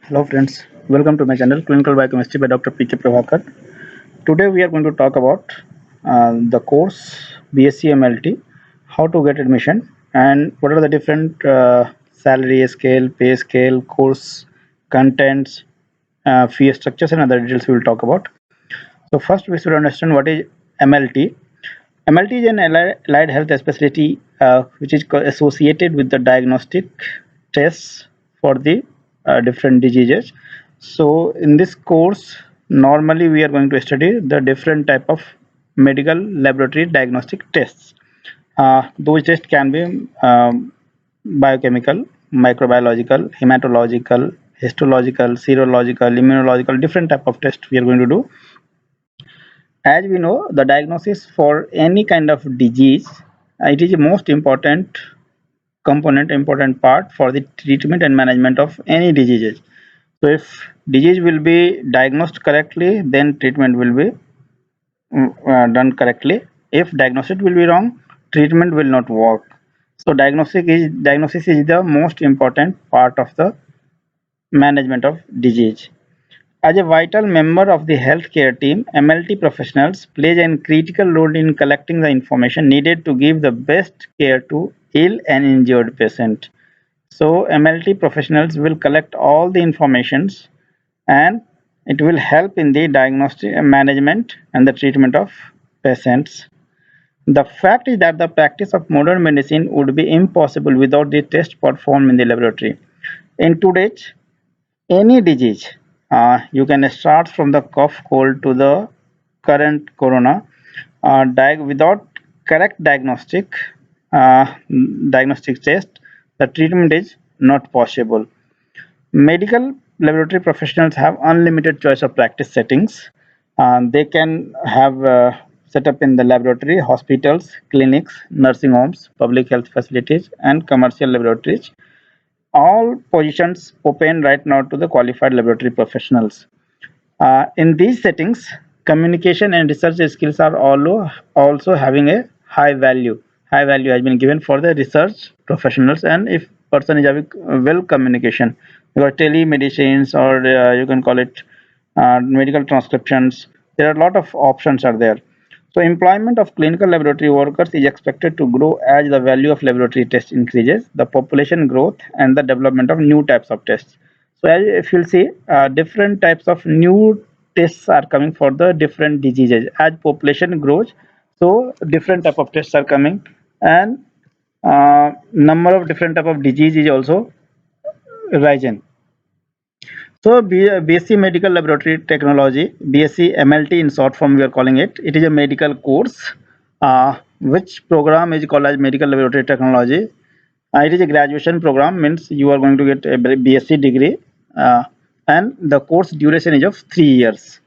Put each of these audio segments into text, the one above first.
Hello friends, welcome to my channel Clinical Biochemistry by Dr. P.K. Prabhakar. Today we are going to talk about the course BSc MLT, how to get admission and what are the different salary scale, pay scale, course contents, fee structures and other details we will talk about. So first we should understand what is MLT. MLT is an allied health specialty which is associated with the diagnostic tests for the different diseases. So in this course, normally we are going to study the different type of medical laboratory diagnostic tests. Those tests can be biochemical, microbiological, hematological, histological, serological, immunological, different type of tests we are going to do. As we know, the diagnosis for any kind of disease, it is the most important component, important part for the treatment and management of any diseases. So if disease will be diagnosed correctly, then treatment will be done correctly. If diagnosis will be wrong, treatment will not work. So diagnosis is the most important part of the management of disease. As a vital member of the healthcare team, MLT professionals play a critical role in collecting the information needed to give the best care to ill and injured patient. So MLT professionals will collect all the informations and it will help in the diagnostic management and the treatment of patients. The fact is that the practice of modern medicine would be impossible without the test performed in the laboratory. In today's any disease, you can start from the cough cold to the current corona. Without correct diagnostic test, the treatment is not possible. Medical laboratory professionals have unlimited choice of practice settings. They can have set up in the laboratory, hospitals, clinics, nursing homes, public health facilities, and commercial laboratories. All positions open right now to the qualified laboratory professionals. In these settings, communication and research skills are also having a high value. High value has been given for the research professionals, and if person is having well communication, because telemedicines or you can call it medical transcriptions, there are a lot of options are there. So employment of clinical laboratory workers is expected to grow as the value of laboratory tests increases, the population growth, and the development of new types of tests. So as if you'll see, different types of new tests are coming for the different diseases. As population grows, so different type of tests are coming, and number of different type of disease is also rising. So BSc Medical Laboratory Technology, BSc MLT in short form we are calling it. It is a medical course, which program is called as Medical Laboratory Technology. It is a graduation program, means you are going to get a BSc degree, and the course duration is of 3 years.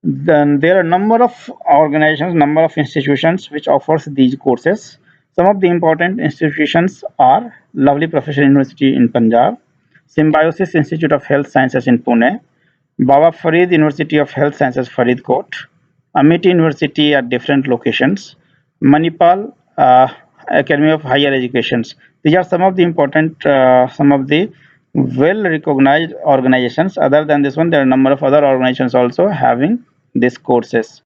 Then there are a number of organizations, number of institutions which offers these courses. Some of the important institutions are Lovely Professional University in Punjab, Symbiosis Institute of Health Sciences in Pune, Baba Farid University of Health Sciences Faridkot, Amity University at different locations, Manipal Academy of Higher Educations. These are some of the important, some of the well recognized organizations. Other than this one, there are a number of other organizations also having these courses.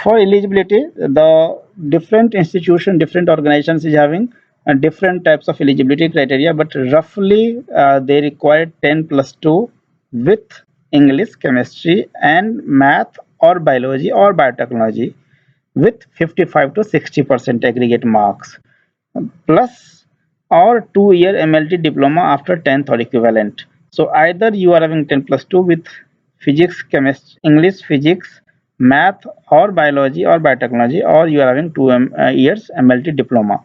For eligibility, the different institution, different organizations is having different types of eligibility criteria, but roughly they require 10 plus 2 with English, chemistry, and math or biology or biotechnology with 55 to 60% aggregate marks plus or 2 year MLT diploma after 10th or equivalent. So either you are having 10 plus 2 with physics, chemistry, English, physics, math or biology or biotechnology, or you are having 2 years MLT diploma.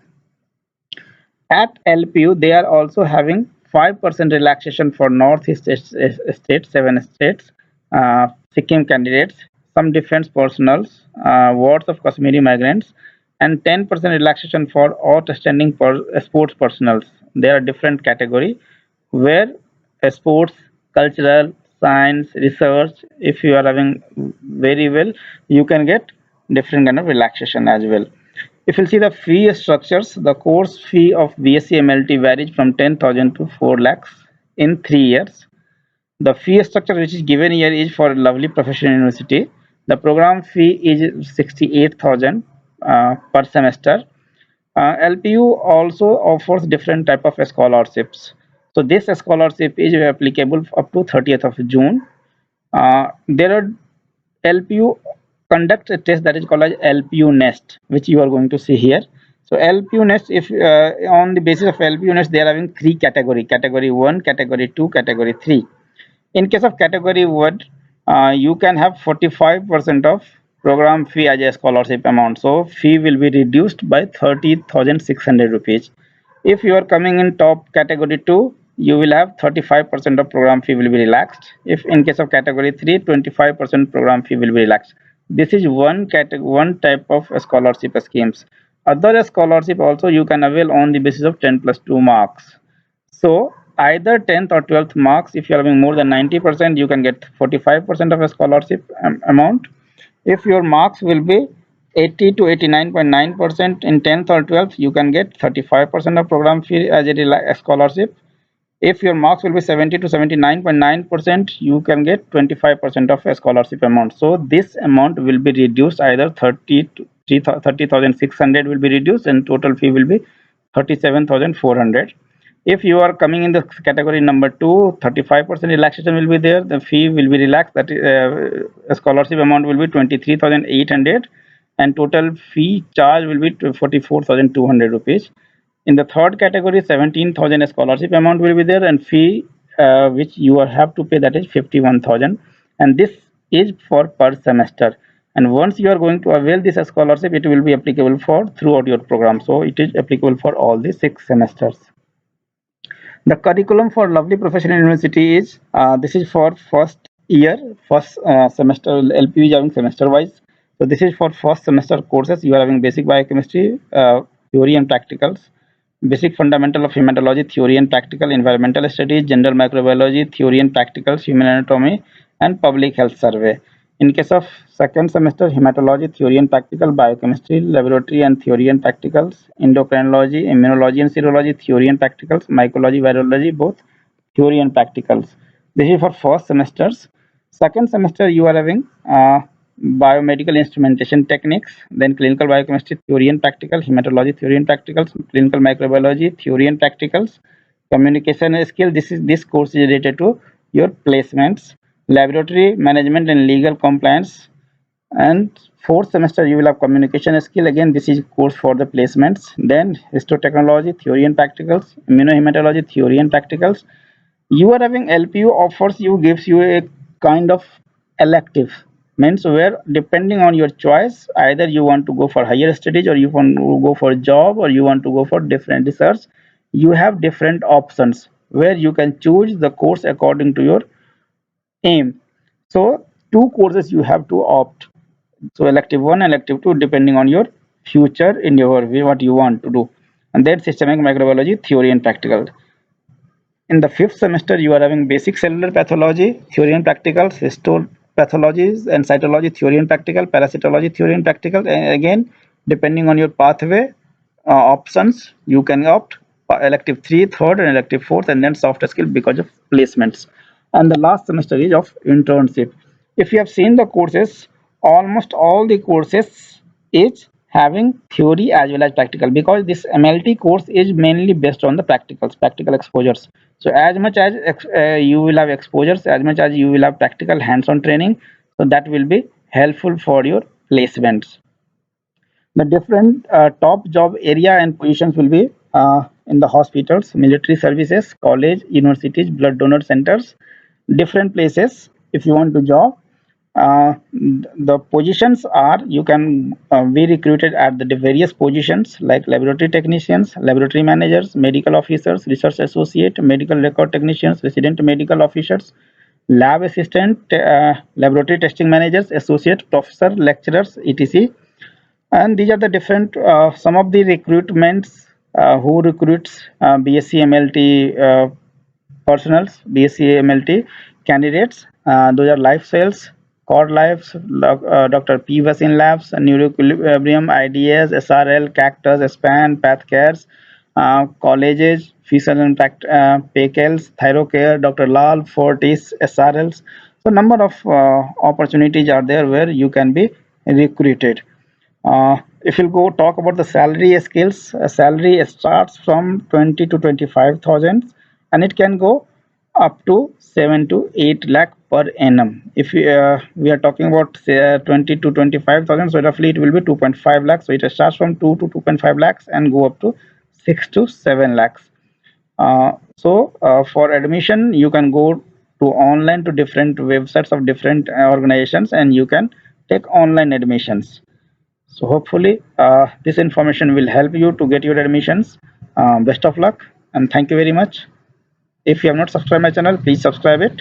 At LPU, they are also having 5% relaxation for Northeast states, 7 states, Sikkim candidates, some defense personnel, wards of Kashmiri migrants, and 10% relaxation for outstanding sports personnel. There are different category where sports, cultural, science, research, if you are having very well, you can get different kind of relaxation as well. If you see the fee structures, the course fee of BSc MLT varies from 10,000 to 4 lakhs. in 3 years. The fee structure which is given here is for Lovely Professional University. The program fee is 68,000 per semester. LPU also offers different type of scholarships. So this scholarship is applicable up to 30th of June. There are LPU conducts a test that is called as LPU Nest, which you are going to see here. So LPU Nest, if on the basis of LPU Nest, they are having three category: category 1, category 2, category 3. In case of category 1, you can have 45% of program fee as a scholarship amount. So fee will be reduced by 30,600 rupees. If you are coming in top category 2, you will have 35% of program fee will be relaxed. If in case of category 3, 25% program fee will be relaxed. This is one type of scholarship schemes. Other scholarship also you can avail on the basis of 10 plus 2 marks. So either 10th or 12th marks, if you are having more than 90%, you can get 45% of a scholarship amount. If your marks will be 80 to 89.9% in 10th or 12th, you can get 35% of program fee as a scholarship. If your marks will be 70 to 79.9%, you can get 25% of a scholarship amount. So this amount will be reduced, either 30,600 will be reduced and total fee will be 37,400. If you are coming in the category number 2, 35% relaxation will be there. The fee will be relaxed. That is, a scholarship amount will be 23,800 and total fee charge will be 44,200 rupees. In the third category, 17,000 scholarship amount will be there and fee which you have to pay, that is 51,000, and this is for per semester. And once you are going to avail this scholarship, it will be applicable for throughout your program. So it is applicable for all the 6 semesters. The curriculum for Lovely Professional University is this is for first year, first semester. LPU is having semester wise. So this is for first semester courses. You are having basic biochemistry, theory and practicals, basic fundamental of hematology, theory and practical, environmental studies, general microbiology, theory and practicals, human anatomy, and public health survey. In case of second semester, hematology, theory and practical, biochemistry, laboratory and theory and practicals, endocrinology, immunology and serology, theory and practicals, mycology, virology, both theory and practicals. This is for first semesters. Second semester, you are having biomedical instrumentation techniques, then clinical biochemistry, theory and practical, hematology, theory and practicals, clinical microbiology, theory and practicals, communication skill. This course is related to your placements, laboratory management and legal compliance. And fourth semester you will have communication skill. Again, this is course for the placements. Then histotechnology, theory and practicals, immunohematology, theory and practicals. You are having LPU offers you, gives you a kind of elective, means where depending on your choice, either you want to go for higher studies or you want to go for a job or you want to go for different research. You have different options where you can choose the course according to your aim. So two courses you have to opt. So elective 1, elective 2, depending on your future in your way, what you want to do. And then systemic microbiology, theory and practical. In the fifth semester, you are having basic cellular pathology, theory and practical, histopathologies and cytology, theory and practical, parasitology, theory and practical. And again, depending on your pathway options, you can opt for elective 3, third, and elective 4th, and then soft skill because of placements. And the last semester is of internship. If you have seen the courses, almost all the courses is having theory as well as practical, because this MLT course is mainly based on the practical exposures. So as much as you will have exposures, as much as you will have practical hands-on training, so that will be helpful for your placements. The different top job area and positions will be in the hospitals, military services, college, universities, blood donor centers, different places. If you want to job, the positions are, you can be recruited at the various positions like laboratory technicians, laboratory managers, medical officers, research associate, medical record technicians, resident medical officers, lab assistant, laboratory testing managers, associate professor, lecturers, etc. And these are the different some of the recruitments who recruits BSc MLT personals, BSc MLT candidates. Those are Life Sales, Core Lives, Dr. P. Vasin Labs, Neuroequilibrium, IDS, SRL, Cactus, SPAN, Pathcares, colleges, Fisher and Paykel's, Thyrocare, Dr. Lal, Fortis, SRLs. So number of opportunities are there where you can be recruited. If you'll go talk about the salary scales, salary starts from 20 to 25,000, and it can go up to 7 to 8 lakh per annum. If we are talking about say 20 to 25,000, so roughly it will be 2.5 lakhs. So it starts from 2 to 2.5 lakhs and go up to 6 to 7 lakhs. For admission, you can go to online to different websites of different organizations, and you can take online admissions. So hopefully this information will help you to get your admissions. Best of luck and thank you very much. If you have not subscribed my channel, please subscribe it.